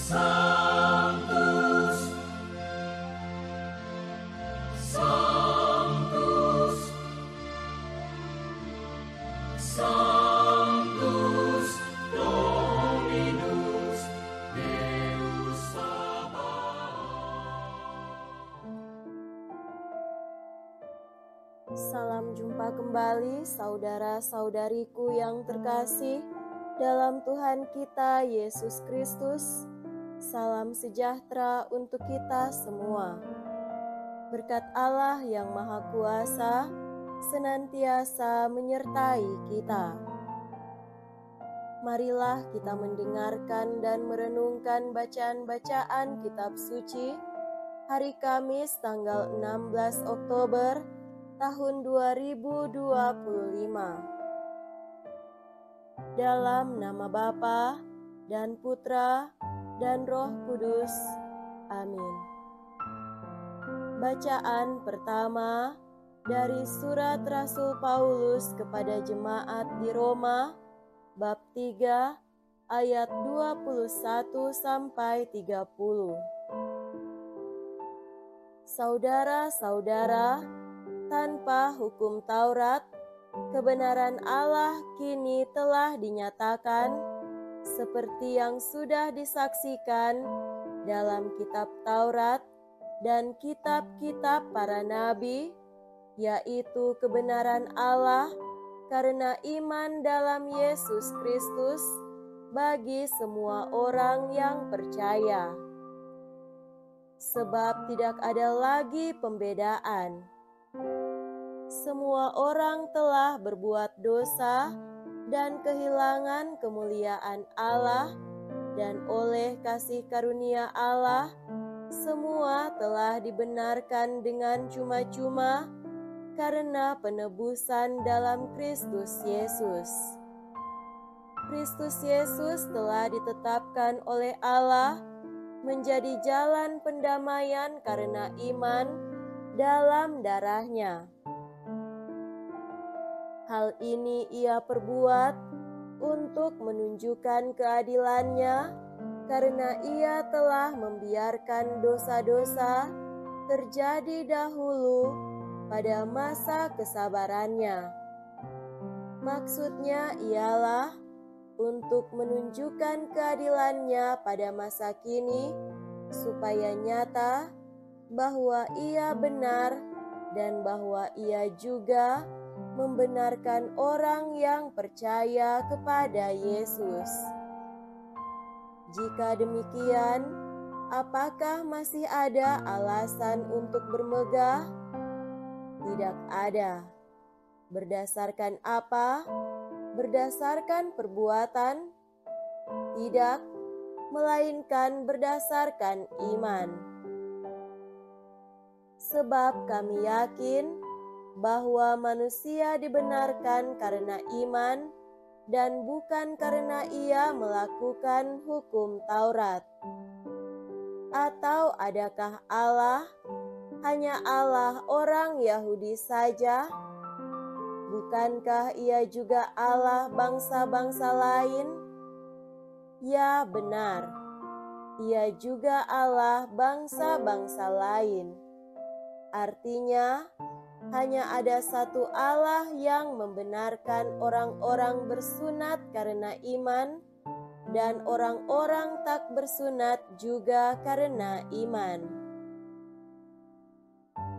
Sanctus, Sanctus, Sanctus Dominus Deus Sabaoth. Salam jumpa kembali saudara-saudariku yang terkasih dalam Tuhan kita Yesus Kristus. Salam sejahtera untuk kita semua. Berkat Allah yang Maha Kuasa senantiasa menyertai kita. Marilah kita mendengarkan dan merenungkan bacaan-bacaan kitab suci hari Kamis tanggal 16 Oktober tahun 2025. Dalam nama Bapa dan Putra dan Roh Kudus. Amin. Bacaan pertama dari surat Rasul Paulus kepada jemaat di Roma, bab 3 ayat 21 sampai 30. Saudara-saudara, tanpa hukum Taurat, kebenaran Allah kini telah dinyatakan seperti yang sudah disaksikan dalam kitab Taurat dan kitab-kitab para nabi, yaitu kebenaran Allah karena iman dalam Yesus Kristus bagi semua orang yang percaya. Sebab tidak ada lagi pembedaan. Semua orang telah berbuat dosa dan kehilangan kemuliaan Allah, dan oleh kasih karunia Allah, semua telah dibenarkan dengan cuma-cuma karena penebusan dalam Kristus Yesus. Kristus Yesus telah ditetapkan oleh Allah menjadi jalan pendamaian karena iman dalam darah-Nya. Hal ini Ia perbuat untuk menunjukkan keadilan-Nya karena Ia telah membiarkan dosa-dosa terjadi dahulu pada masa kesabaran-Nya. Maksudnya ialah untuk menunjukkan keadilan-Nya pada masa kini supaya nyata bahwa Ia benar dan bahwa Ia juga membenarkan orang yang percaya kepada Yesus. Jika demikian, apakah masih ada alasan untuk bermegah? Tidak ada. Berdasarkan apa? Berdasarkan perbuatan? Tidak, melainkan berdasarkan iman. Sebab kami yakin bahwa manusia dibenarkan karena iman dan bukan karena ia melakukan hukum Taurat. Atau adakah Allah hanya Allah orang Yahudi saja? Bukankah Ia juga Allah bangsa-bangsa lain? Ya, benar. Ia juga Allah bangsa-bangsa lain. Artinya, hanya ada satu Allah yang membenarkan orang-orang bersunat karena iman, dan orang-orang tak bersunat juga karena iman.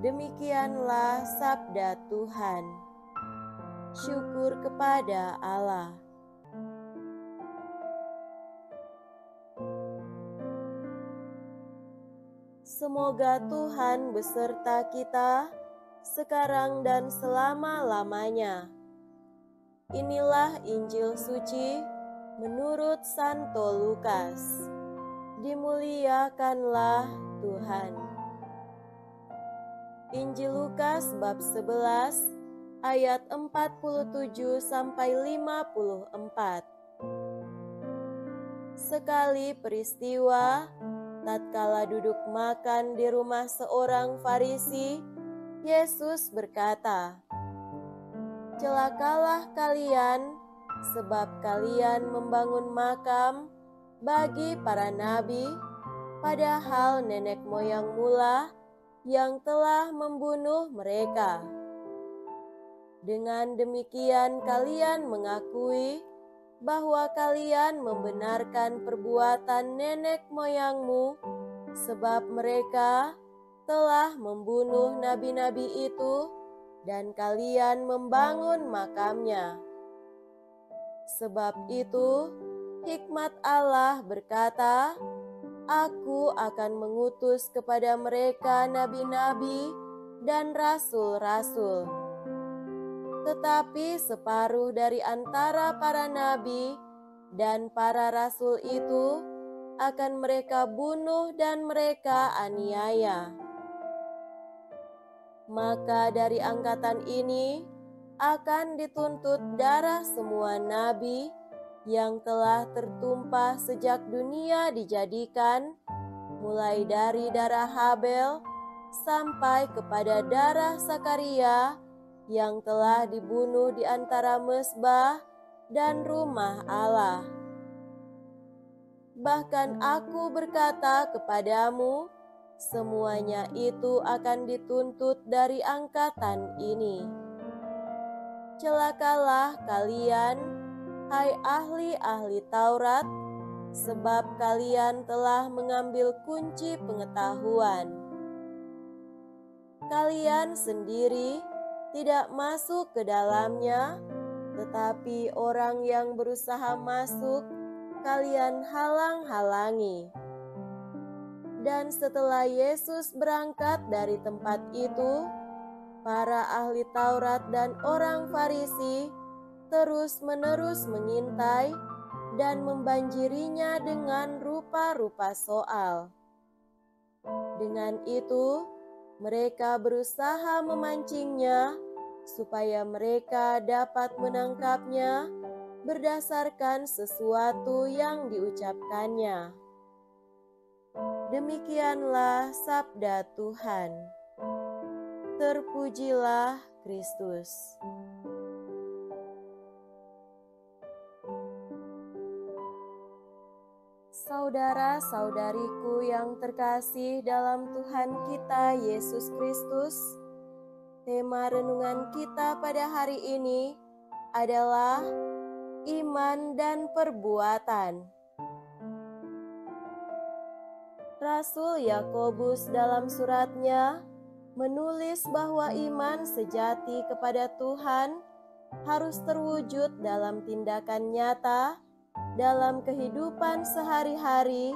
Demikianlah sabda Tuhan. Syukur kepada Allah. Semoga Tuhan beserta kita sekarang dan selama-lamanya. Inilah Injil suci menurut Santo Lukas. Dimuliakanlah Tuhan. Injil Lukas bab 11 ayat 47 sampai 54. Sekali peristiwa, tatkala duduk makan di rumah seorang Farisi, Yesus berkata, "Celakalah kalian, sebab kalian membangun makam bagi para nabi, padahal nenek moyang mula yang telah membunuh mereka. Dengan demikian kalian mengakui bahwa kalian membenarkan perbuatan nenek moyangmu, sebab mereka telah membunuh nabi-nabi itu dan kalian membangun makamnya. Sebab itu, hikmat Allah berkata, Aku akan mengutus kepada mereka nabi-nabi dan rasul-rasul. Tetapi separuh dari antara para nabi dan para rasul itu akan mereka bunuh dan mereka aniaya. Maka dari angkatan ini akan dituntut darah semua nabi yang telah tertumpah sejak dunia dijadikan, mulai dari darah Habel sampai kepada darah Sakaria yang telah dibunuh di antara mezbah dan rumah Allah. Bahkan aku berkata kepadamu, semuanya itu akan dituntut dari angkatan ini. Celakalah kalian, hai ahli-ahli Taurat, sebab kalian telah mengambil kunci pengetahuan. Kalian sendiri tidak masuk ke dalamnya, tetapi orang yang berusaha masuk, kalian halang-halangi. Dan setelah Yesus berangkat dari tempat itu, para ahli Taurat dan orang Farisi terus-menerus mengintai dan membanjirinya dengan rupa-rupa soal. Dengan itu, mereka berusaha memancingnya supaya mereka dapat menangkapnya berdasarkan sesuatu yang diucapkannya. Demikianlah sabda Tuhan. Terpujilah Kristus. Saudara-saudariku yang terkasih dalam Tuhan kita Yesus Kristus, tema renungan kita pada hari ini adalah iman dan perbuatan. Rasul Yakobus dalam suratnya menulis bahwa iman sejati kepada Tuhan harus terwujud dalam tindakan nyata dalam kehidupan sehari-hari,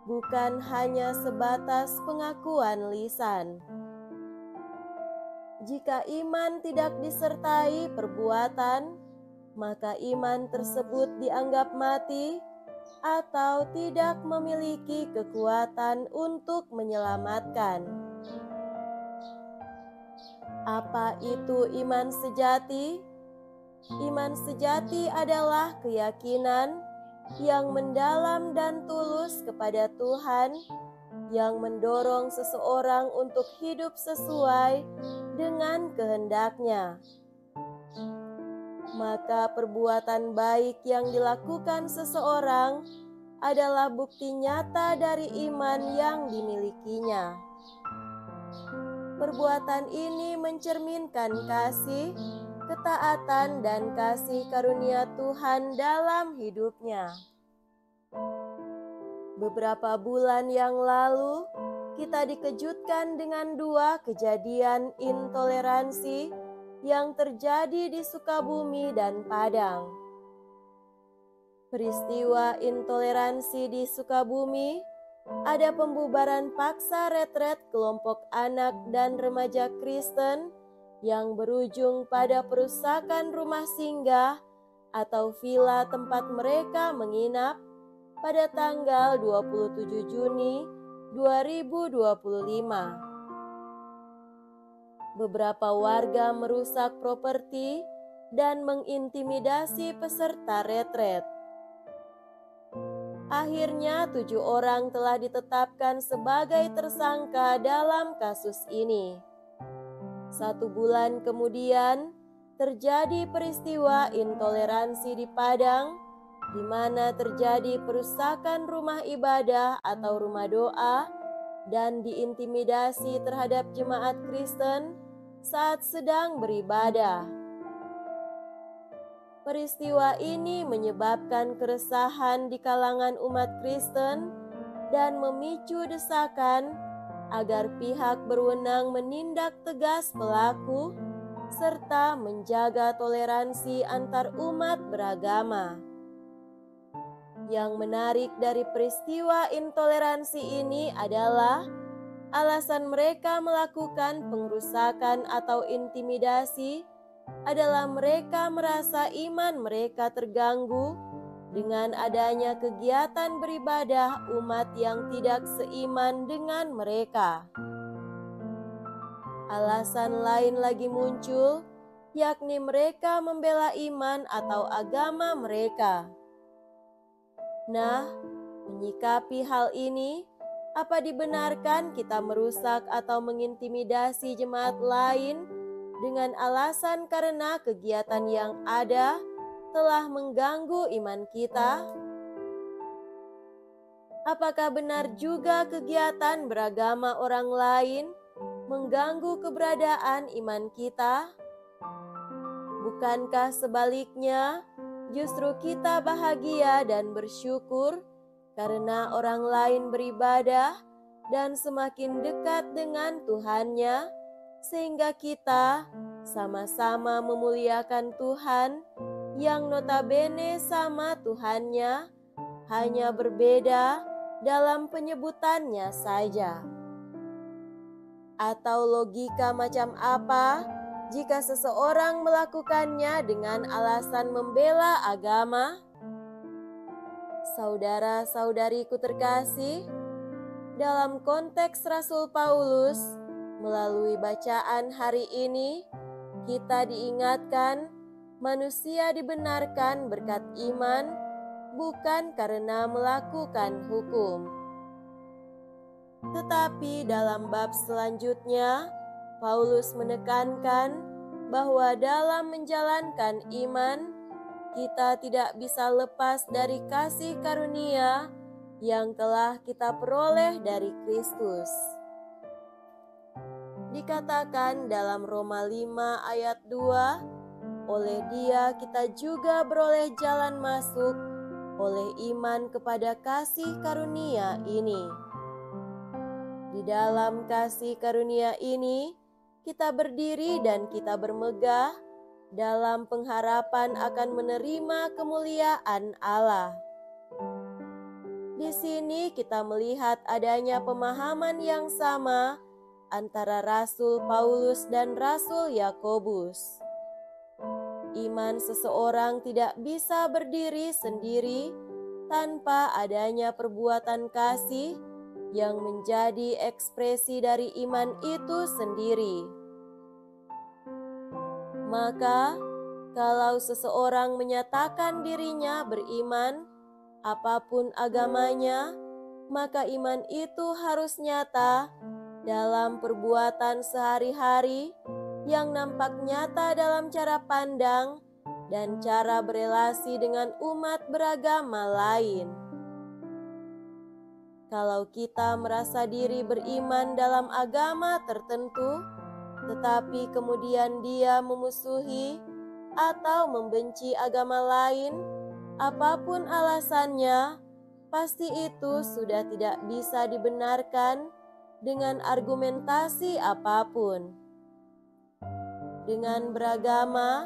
bukan hanya sebatas pengakuan lisan. Jika iman tidak disertai perbuatan, maka iman tersebut dianggap mati atau tidak memiliki kekuatan untuk menyelamatkan. Apa itu iman sejati? Iman sejati adalah keyakinan yang mendalam dan tulus kepada Tuhan, yang mendorong seseorang untuk hidup sesuai dengan kehendak-Nya. Maka perbuatan baik yang dilakukan seseorang adalah bukti nyata dari iman yang dimilikinya. Perbuatan ini mencerminkan kasih, ketaatan, dan kasih karunia Tuhan dalam hidupnya. Beberapa bulan yang lalu, kita dikejutkan dengan dua kejadian intoleransi yang terjadi di Sukabumi dan Padang. Peristiwa intoleransi di Sukabumi, ada pembubaran paksa retret kelompok anak dan remaja Kristen yang berujung pada perusakan rumah singgah atau vila tempat mereka menginap pada tanggal 27 Juni 2025. Beberapa warga merusak properti dan mengintimidasi peserta retret. Akhirnya 7 orang telah ditetapkan sebagai tersangka dalam kasus ini. 1 bulan kemudian, terjadi peristiwa intoleransi di Padang, di mana terjadi perusakan rumah ibadah atau rumah doa dan diintimidasi terhadap jemaat Kristen saat sedang beribadah. Peristiwa ini menyebabkan keresahan di kalangan umat Kristen dan memicu desakan agar pihak berwenang menindak tegas pelaku serta menjaga toleransi antar umat beragama. Yang menarik dari peristiwa intoleransi ini adalah alasan mereka melakukan pengerusakan atau intimidasi adalah mereka merasa iman mereka terganggu dengan adanya kegiatan beribadah umat yang tidak seiman dengan mereka. Alasan lain lagi muncul, yakni mereka membela iman atau agama mereka. Nah, menyikapi hal ini, apa dibenarkan kita merusak atau mengintimidasi jemaat lain dengan alasan karena kegiatan yang ada telah mengganggu iman kita? Apakah benar juga kegiatan beragama orang lain mengganggu keberadaan iman kita? Bukankah sebaliknya, justru kita bahagia dan bersyukur karena orang lain beribadah dan semakin dekat dengan Tuhannya, sehingga kita sama-sama memuliakan Tuhan yang notabene sama Tuhannya, hanya berbeda dalam penyebutannya saja. Atau logika macam apa jika seseorang melakukannya dengan alasan membela agama? Saudara-saudariku terkasih, dalam konteks Rasul Paulus, melalui bacaan hari ini, kita diingatkan manusia dibenarkan berkat iman, bukan karena melakukan hukum. Tetapi dalam bab selanjutnya, Paulus menekankan bahwa dalam menjalankan iman, kita tidak bisa lepas dari kasih karunia yang telah kita peroleh dari Kristus. Dikatakan dalam Roma 5 ayat 2, oleh Dia kita juga beroleh jalan masuk oleh iman kepada kasih karunia ini. Di dalam kasih karunia ini, kita berdiri dan kita bermegah dalam pengharapan akan menerima kemuliaan Allah. Di sini kita melihat adanya pemahaman yang sama antara Rasul Paulus dan Rasul Yakobus. Iman seseorang tidak bisa berdiri sendiri tanpa adanya perbuatan kasih yang menjadi ekspresi dari iman itu sendiri. Maka, kalau seseorang menyatakan dirinya beriman, apapun agamanya, maka iman itu harus nyata dalam perbuatan sehari-hari yang nampak nyata dalam cara pandang dan cara berelasi dengan umat beragama lain. Kalau kita merasa diri beriman dalam agama tertentu, tetapi kemudian dia memusuhi atau membenci agama lain, apapun alasannya, pasti itu sudah tidak bisa dibenarkan dengan argumentasi apapun. Dengan beragama,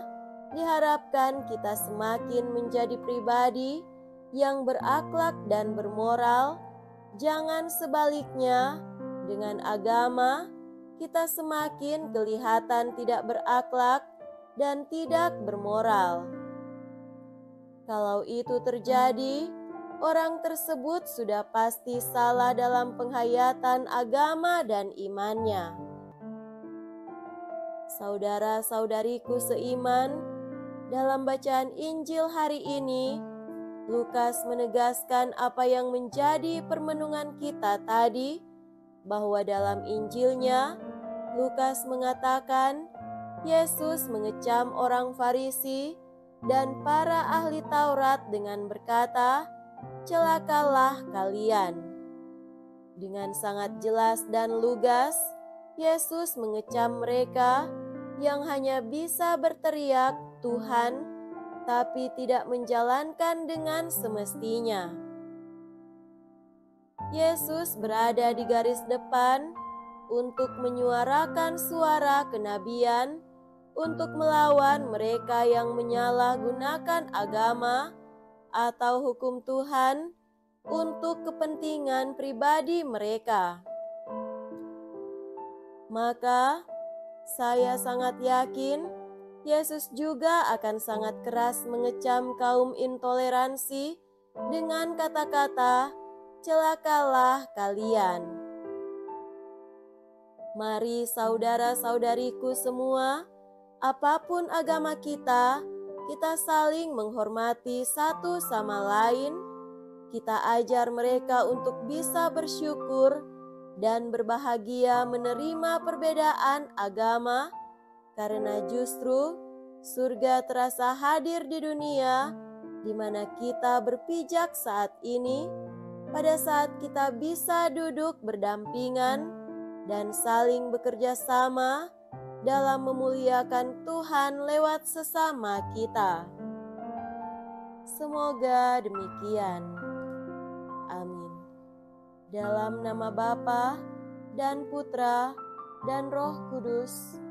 diharapkan kita semakin menjadi pribadi yang berakhlak dan bermoral. Jangan sebaliknya, dengan agama kita semakin kelihatan tidak berakhlak dan tidak bermoral. Kalau itu terjadi, orang tersebut sudah pasti salah dalam penghayatan agama dan imannya. Saudara-saudariku seiman, dalam bacaan Injil hari ini, Lukas menegaskan apa yang menjadi permenungan kita tadi, bahwa dalam Injilnya, Lukas mengatakan Yesus mengecam orang Farisi dan para ahli Taurat dengan berkata, "Celakalah kalian." Dengan sangat jelas dan lugas, Yesus mengecam mereka yang hanya bisa berteriak, "Tuhan," tapi tidak menjalankan dengan semestinya. Yesus berada di garis depan untuk menyuarakan suara kenabian, untuk melawan mereka yang menyalahgunakan agama atau hukum Tuhan untuk kepentingan pribadi mereka. Maka, saya sangat yakin Yesus juga akan sangat keras mengecam kaum intoleransi dengan kata-kata, "Celakalah kalian." Mari saudara-saudariku semua, apapun agama kita saling menghormati satu sama lain. Kita ajar mereka untuk bisa bersyukur dan berbahagia menerima perbedaan agama, karena justru surga terasa hadir di dunia di mana kita berpijak saat ini, pada saat kita bisa duduk berdampingan dan saling bekerja sama dalam memuliakan Tuhan lewat sesama kita. Semoga demikian. Amin. Dalam nama Bapa dan Putra dan Roh Kudus.